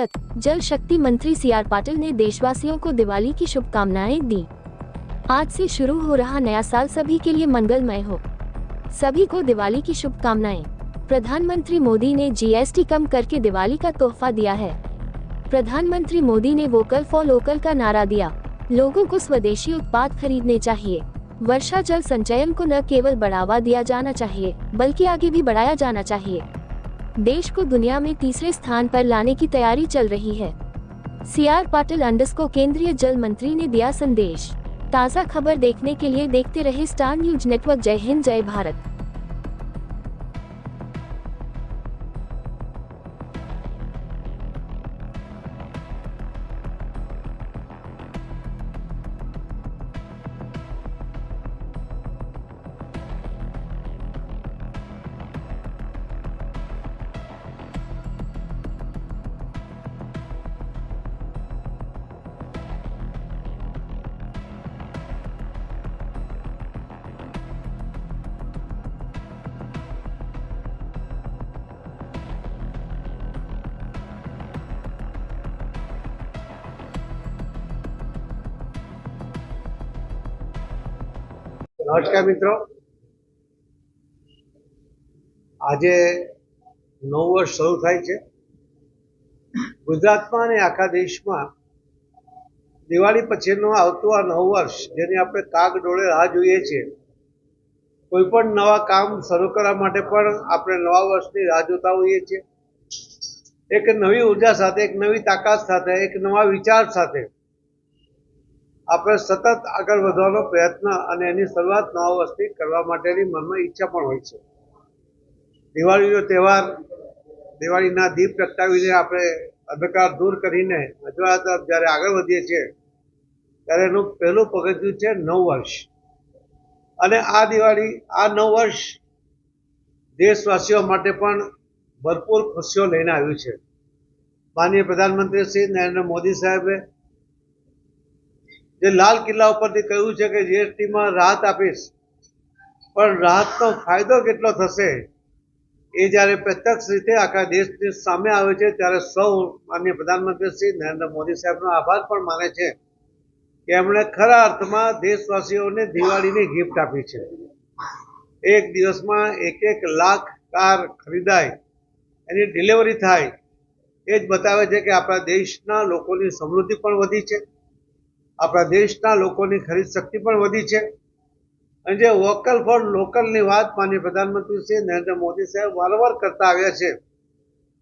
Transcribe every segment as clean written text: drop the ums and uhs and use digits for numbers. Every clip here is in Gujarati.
अंतर्गत जल शक्ति मंत्री सीआर पाटिल ने देशवासियों को दिवाली की शुभकामनाएं दी। आज से शुरू हो रहा नया साल सभी के लिए मंगलमय हो। सभी को दिवाली की शुभकामनाएं। प्रधानमंत्री मोदी ने जीएसटी कम करके दिवाली का तोहफा दिया है। प्रधानमंत्री मोदी ने वोकल फॉर लोकल का नारा दिया। लोगों को स्वदेशी उत्पाद खरीदने चाहिए। वर्षा जल संचयन को न केवल बढ़ावा दिया जाना चाहिए बल्कि आगे भी बढ़ाया जाना चाहिए। देश को दुनिया में तीसरे स्थान पर लाने की तैयारी चल रही है। सीआर पाटिल _ केंद्रीय जल मंत्री ने दिया संदेश। ताज़ा खबर देखने के लिए देखते रहे स्टार न्यूज नेटवर्क। जय हिंद, जय भारत। नमस्कार मित्रों, आज नव वर्ष शुरू थाय छे। गुजरात में आखा देश में दिवाળી पछीनो आवतो आ नव वर्ष जेने आपणे कागडोळे राह जोईए छीए। कोईपण नवा काम शरू करवा माटे पण आपणे नवा वर्षनी राह जोता होईए छीए। एक नवी ऊर्जा साथे, एक नवी ताकत साथे, एक नवा विचार साथे આપણે સતત આગળ વધવાનો પ્રયત્ન અને એની શરૂઆત નવા વર્ષથી કરવા માટેની મનમાં ઈચ્છા પણ હોય છે। દિવાળીનો તહેવાર, દિવાળીના દીપ પ્રગટાવીને આપણે અંધકાર દૂર કરીને અજવાળા તરફ જ્યારે આગળ વધીએ છીએ ત્યારે એનું પહેલું પગથિયું છે નવ વર્ષ। અને આ દિવાળી, આ નવ વર્ષ દેશવાસીઓ માટે પણ ભરપૂર ખુશીઓ લઈને આવ્યું છે। માનનીય પ્રધાનમંત્રી શ્રી નરેન્દ્ર મોદી સાહેબે જે લાલ કિલ્લા ઉપરથી કહ્યું છે કે જીએસટી માં રાહત આપીશ, પણ રાહતનો ફાયદો કેટલો થશે એ જ્યારે પ્રત્યક્ષ રીતે આખા દેશની સામે આવે છે ત્યારે સૌ માનનીય પ્રધાનમંત્રી શ્રી નરેન્દ્ર મોદી સાહેબનો આભાર પણ માને છે કે એમણે ખરા અર્થમાં દેશવાસીઓને દિવાળીની ગિફ્ટ આપી છે। એક દિવસમાં 1 લાખ કાર ખરીદાય, એની ડિલિવરી થાય, એ જ બતાવે છે કે આપણા દેશના લોકોની સમૃદ્ધિ પણ વધી છે, આપણા દેશના લોકોની ખરીદ શક્તિ પણ વધી છે। અને જે વોકલ ફોર લોકલની વાત માનનીય પ્રધાનમંત્રી શ્રી નરેન્દ્ર મોદી સાહેબ વારંવાર કરતા આવ્યા છે,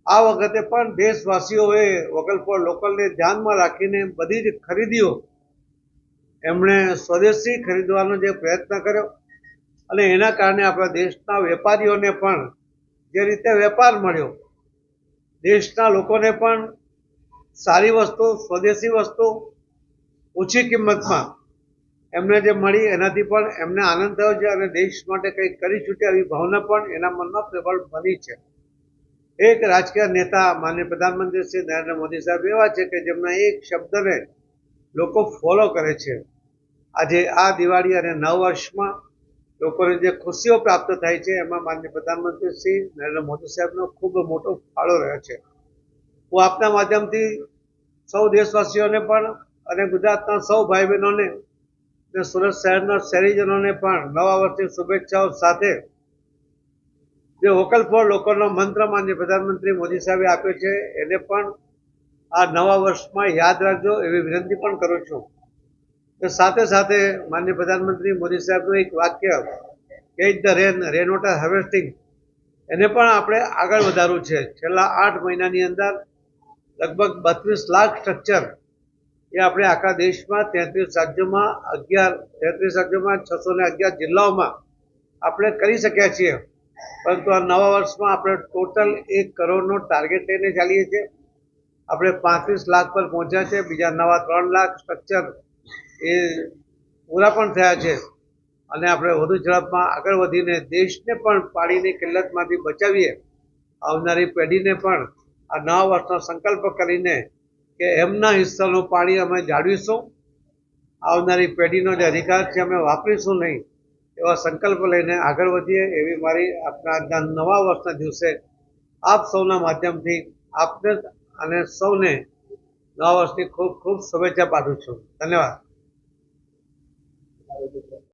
આ વખતે પણ દેશવાસીઓએ વોકલ ફોર લોકલને ધ્યાનમાં રાખીને બધી જ ખરીદીઓ એમણે સ્વદેશી ખરીદવાનો જે પ્રયત્ન કર્યો અને એના કારણે આપણા દેશના વેપારીઓને પણ જે રીતે વેપાર મળ્યો, દેશના લોકોને પણ સારી વસ્તુ, સ્વદેશી વસ્તુ ઓછી કિંમતમાં એમને જે મળી એનાથી પણ એમને આનંદ થયો છે અને દેશ માટે કંઈક કરી છૂટે એવી ભાવના પણ એના મનમાં પ્રબળ બની છે। એક રાજકીય નેતા માનનીય પ્રધાનમંત્રી શ્રી નરેન્દ્ર મોદી સાહેબ એવા છે કે જેમના એક શબ્દને લોકો ફોલો કરે છે। આજે આ દિવાળી અને નવ વર્ષમાં લોકોને જે ખુશીઓ પ્રાપ્ત થાય છે એમાં માનનીય પ્રધાનમંત્રી શ્રી નરેન્દ્ર મોદી સાહેબનો ખૂબ મોટો ફાળો રહ્યો છે। હું આપના માધ્યમથી સૌ દેશવાસીઓને પણ અને ગુજરાતના સૌ ભાઈ બહેનોને અને સુરત શહેરના શહેરીજનોને પણ નવા વર્ષની શુભેચ્છાઓ સાથે જે વોકલ ફોર લોકલનો મંત્ર માનનીય પ્રધાનમંત્રી મોદી સાહેબે આપ્યો છે એને પણ આ નવા વર્ષમાં યાદ રાખજો એવી વિનંતી પણ કરું છું। સાથે સાથે માનનીય પ્રધાનમંત્રી મોદી સાહેબનું એક વાક્ય catch the rain, rain water harvesting, એને પણ આપણે આગળ વધારવું છે। છેલ્લા 8 મહિનાની અંદર લગભગ 32 લાખ સ્ટ્રક્ચર એ આપણે આખા દેશમાં 33 રાજ્યોમાં 611 જિલ્લાઓમાં આપણે કરી શક્યા છીએ। પરંતુ આ નવા વર્ષમાં આપણે ટોટલ 1 કરોડનો ટાર્ગેટ લઈને ચાલીએ છીએ। આપણે 35 લાખ પર પહોંચ્યા છે। બીજા નવા 3 લાખ સ્ટ્રક્ચર એ પૂરા પણ થયા છે અને આપણે વધુ ઝડપમાં આગળ વધીને દેશને પણ પાણીની કિલ્લતમાંથી બચાવીએ, આવનારી પેઢીને પણ આ નવા વર્ષનો સંકલ્પ કરીને કે એમના હિસ્સાનું પાણી અમે જાળવીશું, આવનારી પેઢીનો જે અધિકાર છે અમે વાપરીશું નહીં, એવા સંકલ્પ લઈને આગળ વધીએ એવી મારી આપના નવા વર્ષના દિવસે આપ સૌના માધ્યમથી આપને અને સૌને નવા વર્ષની ખૂબ ખૂબ શુભેચ્છા પાઠવું છું. ધન્યવાદ.